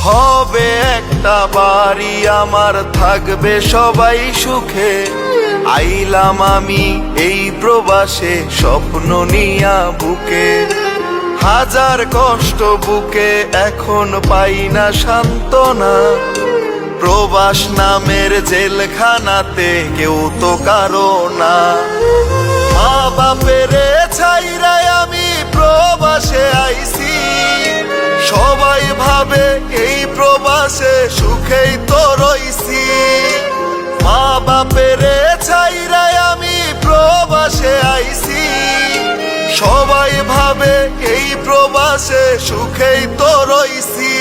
হবে একটা বাড়ি আমার, থাকবে সবাই সুখে। আইলাম আমি এই প্রবাসে স্বপ্ন নিয়া বুকে, হাজার কষ্ট বুকে এখন পাই না সান্ত্বনা। প্রবাস নামের জেলখানাতে কেউ তো কারো না। মা বাপেরে ছাইরাই আমি প্রবাসে আইছি, সবাই ভাবে এই প্রবাসে সুখেই তো রইছি। মা বাপেরে ছাইরাই আমি প্রবাসে আইছি, সবাই ভাবে এই প্রবাসে সুখেই তো রইছি।